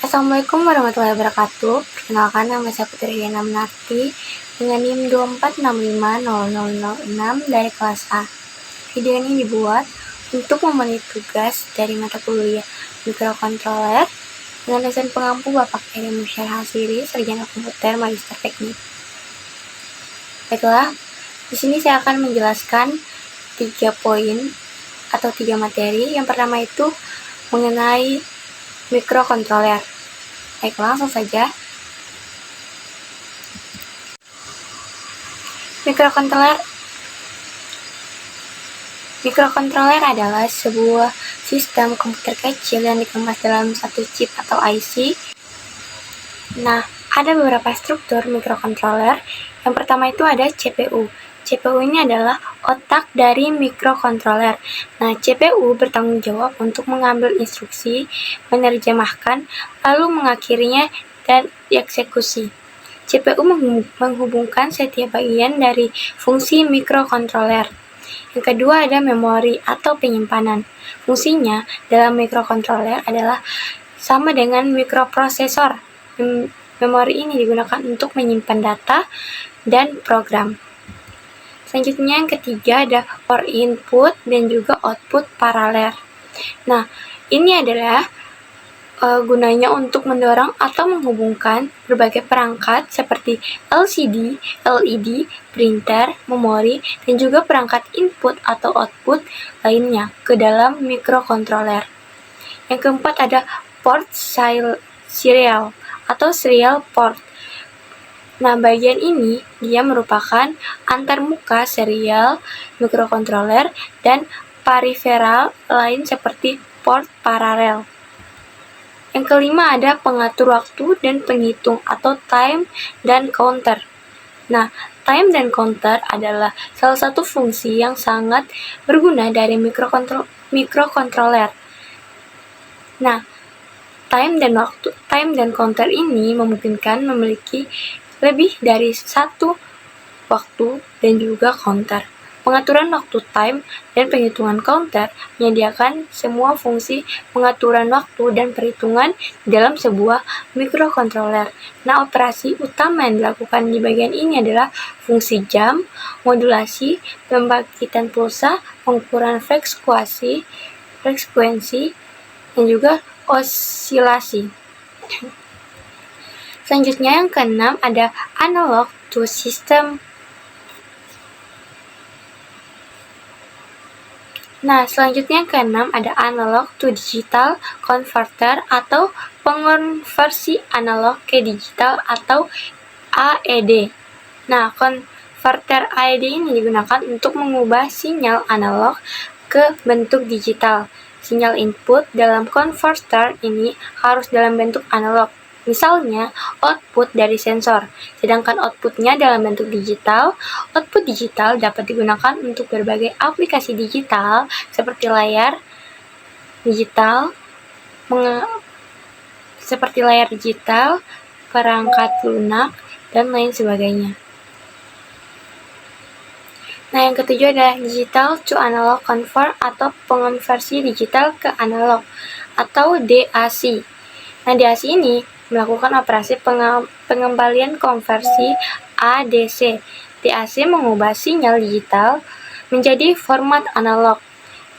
Assalamualaikum warahmatullahi wabarakatuh. Perkenalkan, nama saya Putri Riana Menarti dengan NIM 24650006 dari kelas A. Video ini dibuat untuk memenuhi tugas dari mata kuliah mikrokontroler dengan dosen pengampu Bapak Eri Musyar Hasiri, Sarjana Komputer Magister Teknik. Baiklah, di sini saya akan menjelaskan 3 poin atau 3 materi. Yang pertama itu mengenai mikrokontroler. Baik, langsung saja. Mikrokontroler adalah sebuah sistem komputer kecil yang dikemas dalam satu chip atau IC. Nah, ada beberapa struktur mikrokontroler. Yang pertama itu ada CPU. CPU ini adalah otak dari mikrokontroler. Nah, CPU bertanggung jawab untuk mengambil instruksi, menerjemahkan, lalu mengakhirinya dan dieksekusi. CPU menghubungkan setiap bagian dari fungsi mikrokontroler. Yang kedua ada memori atau penyimpanan. Fungsinya dalam mikrokontroler adalah sama dengan mikroprosesor. Memori ini digunakan untuk menyimpan data dan program. Selanjutnya yang ketiga ada for input dan juga output paralel. Nah, ini adalah gunanya untuk mendorong atau menghubungkan berbagai perangkat seperti LCD, LED, printer, memori, dan juga perangkat input atau output lainnya ke dalam mikrokontroler. Yang keempat ada port serial atau serial port. Nah, bagian ini dia merupakan antarmuka serial mikrokontroler dan periferal lain seperti port paralel. Yang kelima ada pengatur waktu dan penghitung atau time dan counter. Nah, time dan counter adalah salah satu fungsi yang sangat berguna dari mikrokontroler. Nah, time dan counter ini memungkinkan memiliki lebih dari satu waktu dan juga counter. Pengaturan waktu time dan penghitungan counter menyediakan semua fungsi pengaturan waktu dan perhitungan dalam sebuah mikrokontroler. Nah, operasi utama yang dilakukan di bagian ini adalah fungsi jam, modulasi, pembangkitan pulsa, pengukuran frekuensi, dan juga osilasi. Selanjutnya yang keenam ada analog to system. Nah, selanjutnya yang keenam ada analog to digital converter atau pengonversi analog ke digital atau AED. Nah, konverter AED ini digunakan untuk mengubah sinyal analog ke bentuk digital. Sinyal input dalam konverter ini harus dalam bentuk analog. Misalnya, output dari sensor, sedangkan outputnya dalam bentuk digital. Output digital dapat digunakan untuk berbagai aplikasi digital, seperti layar digital, perangkat lunak, dan lain sebagainya. Nah, yang ketujuh adalah digital to analog convert atau pengonversi digital ke analog atau DAC. Nah, DAC ini melakukan operasi pengembalian konversi ADC. DAC mengubah sinyal digital menjadi format analog.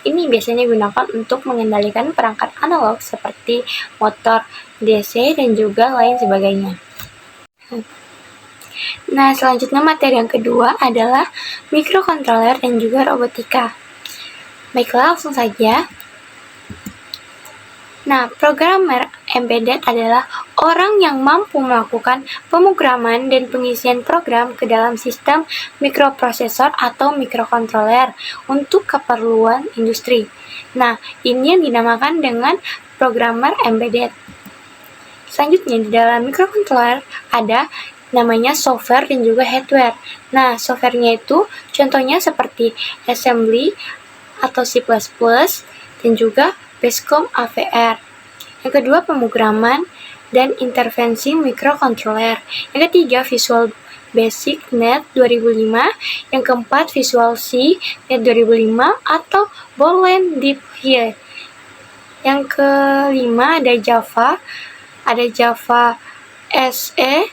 Ini biasanya digunakan untuk mengendalikan perangkat analog seperti motor DC dan juga lain sebagainya. Nah, selanjutnya materi yang kedua adalah mikrokontroler dan juga robotika. Baiklah, langsung saja. Nah, programmer embedded adalah orang yang mampu melakukan pemrograman dan pengisian program ke dalam sistem mikroprosesor atau mikrokontroler untuk keperluan industri. Nah, ini yang dinamakan dengan programmer embedded. Selanjutnya, di dalam mikrokontroler ada namanya software dan juga hardware. Nah, softwarenya itu contohnya seperti assembly atau C++ dan juga Basecamp AVR. Yang kedua, pemrograman dan intervensi mikrokontroler. Yang ketiga, Visual Basic Net 2005. Yang keempat, Visual C Net 2005 atau Boolean Deep Here. Yang kelima ada Java ada Java SE.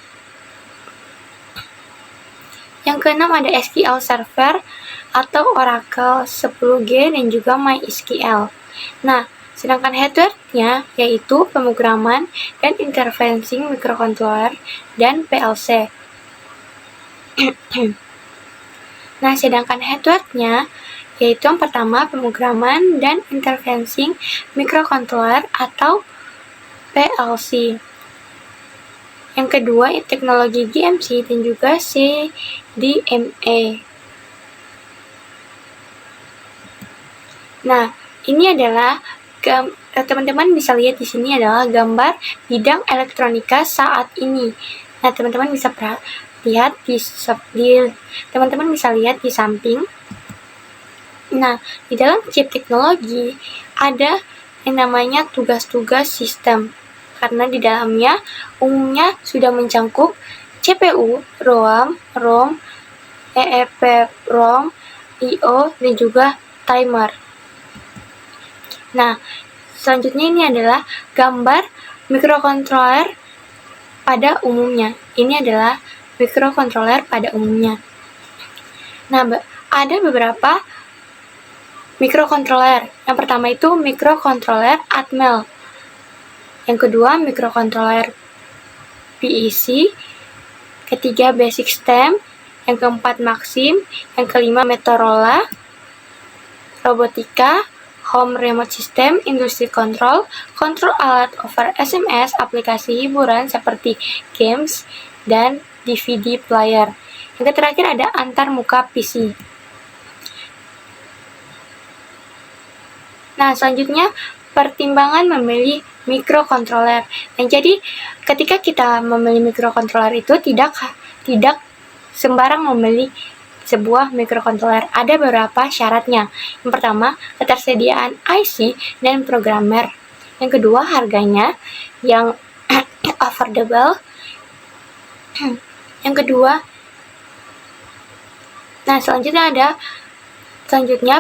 Yang keenam ada SQL Server atau Oracle 10G dan juga MySQL. Nah, sedangkan hardware-nya yaitu pemrograman dan interfacing microcontroller dan PLC. Nah, sedangkan hardware-nya yaitu yang pertama pemrograman dan interfacing microcontroller atau PLC. Yang kedua, teknologi GMC dan juga CDMA. Nah, ini adalah teman-teman bisa lihat di sini adalah gambar bidang elektronika saat ini. Nah, teman-teman bisa lihat teman-teman bisa lihat di samping. Nah, di dalam chip teknologi ada yang namanya tugas-tugas sistem. Karena di dalamnya umumnya sudah mencakup CPU, RAM, ROM, EEPROM, I/O, dan juga timer. Nah, selanjutnya ini adalah gambar microcontroller pada umumnya. Ini adalah microcontroller pada umumnya. Nah, ada beberapa microcontroller. Yang pertama itu microcontroller Atmel. Yang kedua, microcontroller PEC. Ketiga, Basic Stem. Yang keempat, Maxim. Yang kelima, Motorola. Robotika, Home Remote System, Industry Control, kontrol alat over SMS, aplikasi hiburan seperti games, dan DVD player. Yang terakhir ada antarmuka PC. Nah, selanjutnya pertimbangan memilih microcontroller. Dan jadi ketika kita memilih microcontroller itu tidak sembarang memilih sebuah microcontroller. Ada beberapa syaratnya. Yang pertama, ketersediaan IC dan programmer. Yang kedua, harganya yang affordable. Yang kedua, nah selanjutnya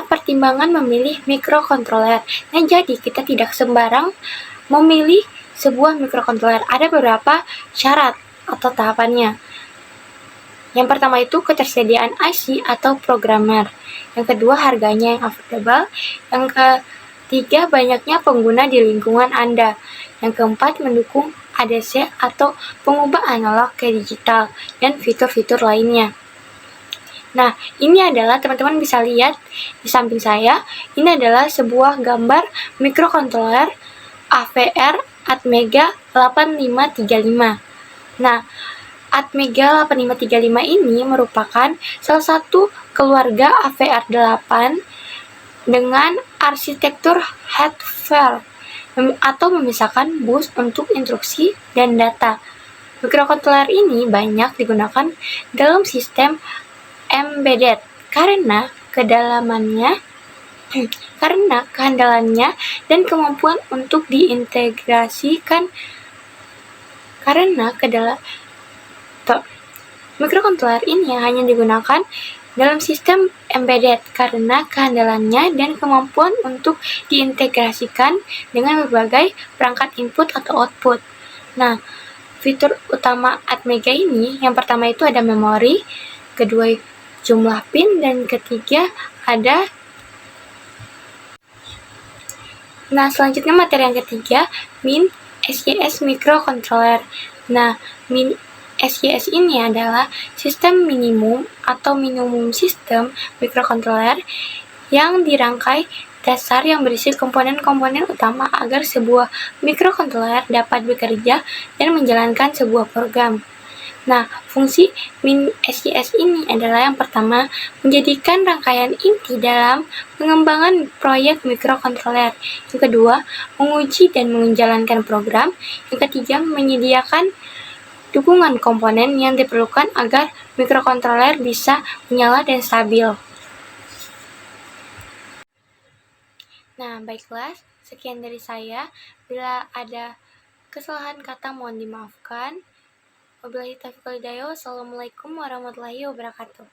pertimbangan memilih microcontroller. Nah, jadi kita tidak sembarang memilih sebuah microcontroller. Ada beberapa syarat atau tahapannya. Yang pertama itu ketersediaan IC atau programmer. Yang kedua, harganya yang affordable. Yang ketiga, banyaknya pengguna di lingkungan Anda. Yang keempat, mendukung ADC atau pengubah analog ke digital dan fitur-fitur lainnya. Nah, ini adalah teman-teman bisa lihat di samping saya, ini adalah sebuah gambar microcontroller AVR Atmega 8535. Nah, Atmega 8535 ini merupakan salah satu keluarga AVR8 dengan arsitektur headfire atau memisahkan bus untuk instruksi dan data. Microcontroller ini banyak digunakan dalam sistem embedded karena kehandalannya dan kemampuan untuk diintegrasikan. Microcontroller ini hanya digunakan dalam sistem embedded karena kehandalannya dan kemampuan untuk diintegrasikan dengan berbagai perangkat input atau output. Nah, fitur utama Atmega ini yang pertama itu ada memori, kedua jumlah pin, dan ketiga ada. Nah, selanjutnya materi yang ketiga, Min SYS microcontroller. Nah, Min SYS ini adalah sistem minimum atau minimum system microcontroller yang dirangkai dasar yang berisi komponen-komponen utama agar sebuah microcontroller dapat bekerja dan menjalankan sebuah program. Nah, fungsi Min SYS ini adalah yang pertama, menjadikan rangkaian inti dalam pengembangan proyek microcontroller. Yang kedua, menguji dan menjalankan program. Yang ketiga, menyediakan dukungan komponen yang diperlukan agar microcontroller bisa menyala dan stabil. Nah, baiklah, sekian dari saya. Bila ada kesalahan kata mohon dimaafkan. Wabillahi taufiq wal hidayah. Wassalamualaikum warahmatullahi wabarakatuh.